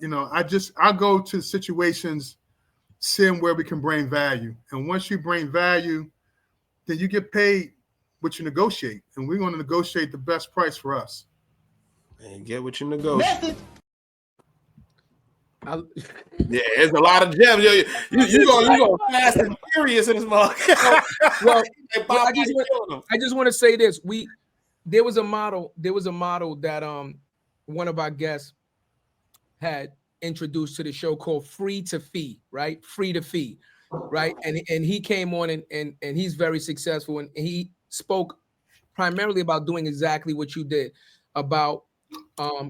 but I go to situations seeing where we can bring value. And once you bring value, then you get paid what you negotiate. And we're going to negotiate the best price for us. And get what you negotiate. Yeah, there's a lot of gems. You go fast and furious in this motherfucker. Well, I just want to say this. There was a model that one of our guests had introduced to the show called Free to Fee, right? Free to Fee, right? And he came on and he's very successful, and he spoke primarily about doing exactly what you did, about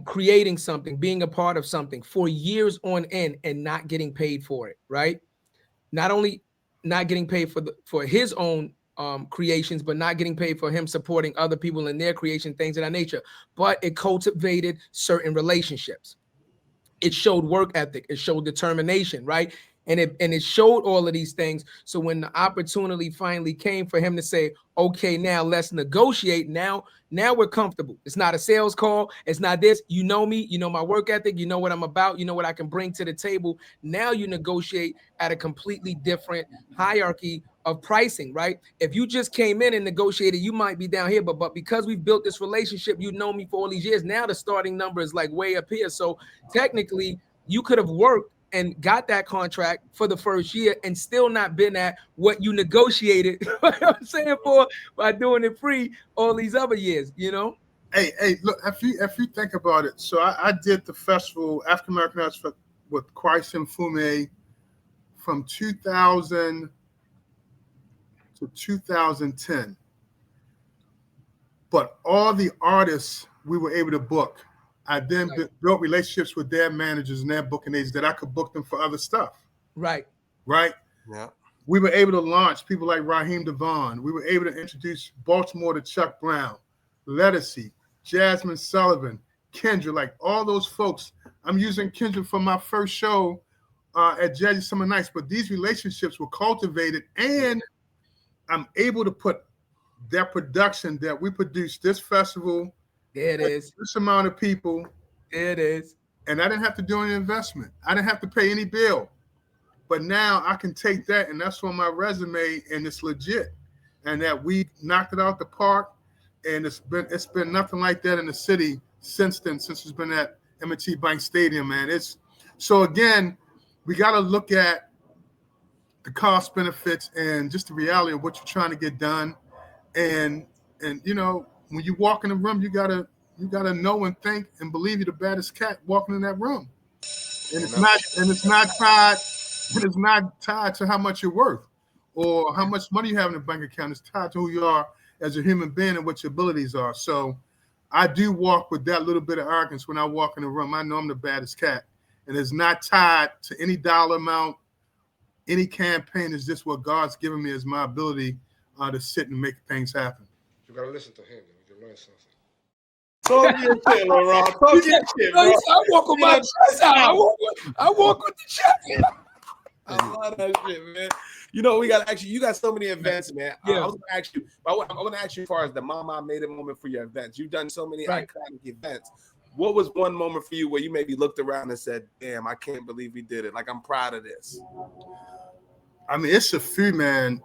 creating something, being a part of something for years on end and not getting paid for it, right? Not only not getting paid for his own creations, but not getting paid for him supporting other people in their creation, things of that nature. But it cultivated certain relationships. It showed work ethic. It showed determination, right? And it showed all of these things. So when the opportunity finally came for him to say, okay, now let's negotiate. Now we're comfortable. It's not a sales call. It's not this. You know me. You know my work ethic. You know what I'm about. You know what I can bring to the table. Now you negotiate at a completely different hierarchy of pricing, right? If you just came in and negotiated, you might be down here. But because we've built this relationship, you know me for all these years. Now the starting number is like way up here. So technically, you could have worked and got that contract for the first year and still not been at what you negotiated, you know what I'm saying, for by doing it free all these other years, you know? Hey, look, if you think about it, so I did the festival, African American Arts with Christ and Fume from 2000 to 2010. But all the artists we were able to book, I then built relationships with their managers and their booking agents that I could book them for other stuff. Right. Yeah. We were able to launch people like Raheem Devon. We were able to introduce Baltimore to Chuck Brown, Lettucey, Jasmine Sullivan, Kendra, like all those folks. I'm using Kendra for my first show at Jazzy Summer Nights, but these relationships were cultivated, and I'm able to put that production that we produced this festival. There it is. This amount of people. There it is. And I didn't have to do any investment. I didn't have to pay any bill. But now I can take that, and that's on my resume, and it's legit. And that we knocked it out the park, and it's been nothing like that in the city since then, since it's been at M&T Bank Stadium, man. So again, we got to look at the cost benefits and just the reality of what you're trying to get done. And when you walk in the room, you gotta know and think and believe you're the baddest cat walking in that room. And it's not tied to how much you're worth or how much money you have in the bank account. It's tied to who you are as a human being and what your abilities are. So I do walk with that little bit of arrogance when I walk in the room. I know I'm the baddest cat, and it's not tied to any dollar amount, any campaign. It's just what God's given me as my ability to sit and make things happen. You gotta listen to him. You can learn something. Talk your shit, LaRian. Talk your shit, bro. I walk with my chest out. I walk with the chest. I love that shit, man. You know, we got you got so many events, man. Yeah. I was gonna ask you, I want to ask you as far as the Mama Made It moment for your events. You've done so many iconic events. What was one moment for you where you maybe looked around and said, damn, I can't believe we did it. Like, I'm proud of this. I mean, it's a few, man.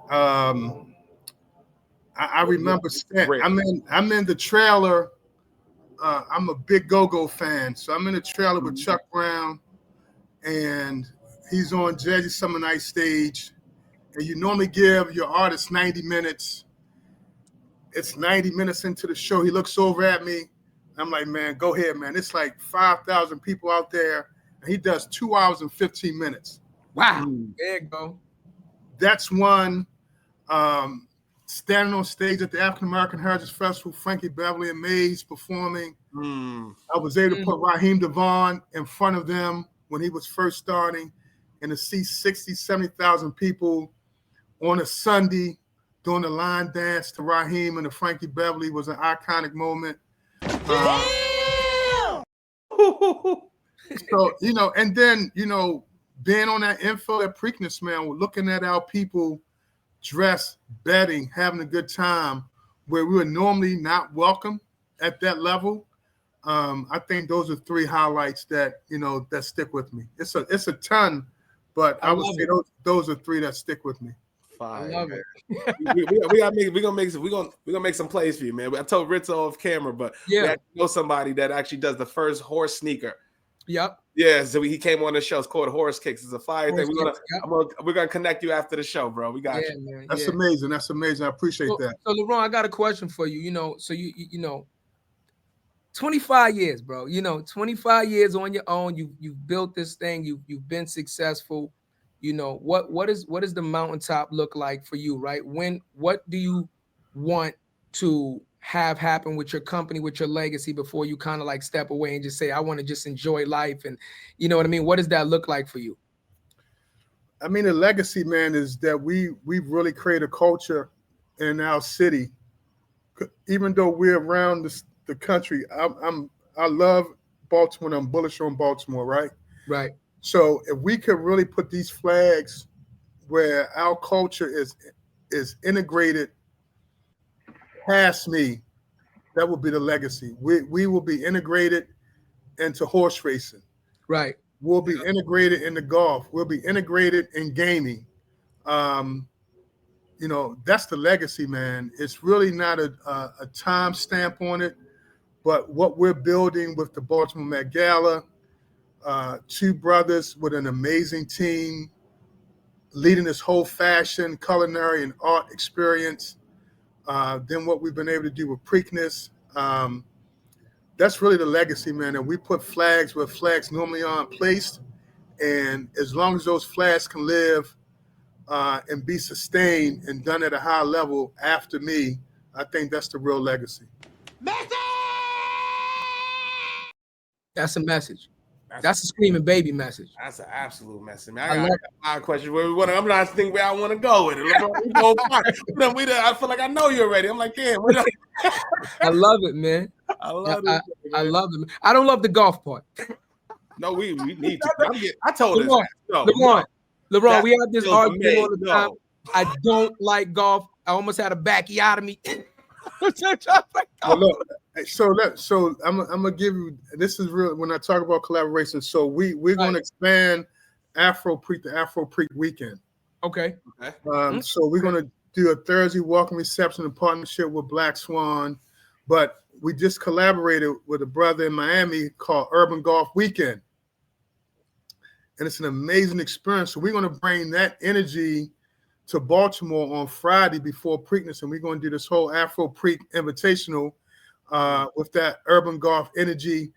I remember I'm in the trailer. I'm a big Go-Go fan. So I'm in the trailer with Chuck Brown, and he's on Jazzy Summer Night stage. And you normally give your artist 90 minutes. It's 90 minutes into the show. He looks over at me. I'm like, man, go ahead, man. It's like 5,000 people out there. And he does 2 hours and 15 minutes. Wow. There you go. That's one. Standing on stage at the African American Heritage Festival, Frankie Beverly and Mays performing. I was able to put Raheem Devon in front of them when he was first starting, and to see 60, 70,000 people on a Sunday doing the line dance to Raheem and to Frankie Beverly was an iconic moment. So, and then, being on that info at Preakness, man, looking at our people dressed, betting, having a good time, where we were normally not welcome at that level. I think those are 3 highlights that that stick with me. It's a ton, but I would say those are 3 that stick with me. Fire, I love man. it. we gonna make some plays for you, man. I told Rizzo off camera, but we actually know somebody that actually does the first horse sneaker. Yep. Yeah, so he came on the show. It's called Horse Kicks. It's a fire thing. We're gonna connect you after the show, bro. We got you. Man, That's amazing. That's amazing. I appreciate that. So LaRian, I got a question for you. So you 25 years, bro. 25 years on your own. You've built this thing. You've been successful. What does the mountaintop look like for you, right? What do you want to have happen with your company, with your legacy, before you kind of like step away and just say, I want to just enjoy life? And you know what I mean? What does that look like for you? I mean, the legacy, man, is that we've really created a culture in our city. Even though we're around the country, I love Baltimore. And I'm bullish on Baltimore, right? Right. So if we could really put these flags where our culture is integrated past me, that would be the legacy. We will be integrated into horse racing. Right. We'll be integrated into golf. We'll be integrated in gaming. That's the legacy, man. It's really not a time stamp on it, but what we're building with the Baltimore Met Gala, 2 brothers with an amazing team, leading this whole fashion, culinary, and art experience. Then what we've been able to do with Preakness, that's really the legacy, man. And we put flags where flags normally aren't placed. And as long as those flags can live and be sustained and done at a high level after me, I think that's the real legacy. That's a message. That's a screaming baby message. That's an absolute message, man. I got my question. I'm not thinking where I want to go with it. I feel like I know you already. I'm like, damn. I love it, man. I love it. I don't love the golf part. No, we need to. I told LaRian, this. LaRian, we have this argument all the time. I don't like golf. I almost had a backiotomy. Well, look, so I'm gonna give you. This is real when I talk about collaboration. So we're gonna expand Afro Preak to Afro Preak weekend. Okay. So we're gonna do a Thursday welcome reception in partnership with Black Swan, but we just collaborated with a brother in Miami called Urban Golf Weekend, and it's an amazing experience. So we're gonna bring that energy to Baltimore on Friday before Preakness, and we're going to do this whole Afro Preak Invitational with that urban golf energy.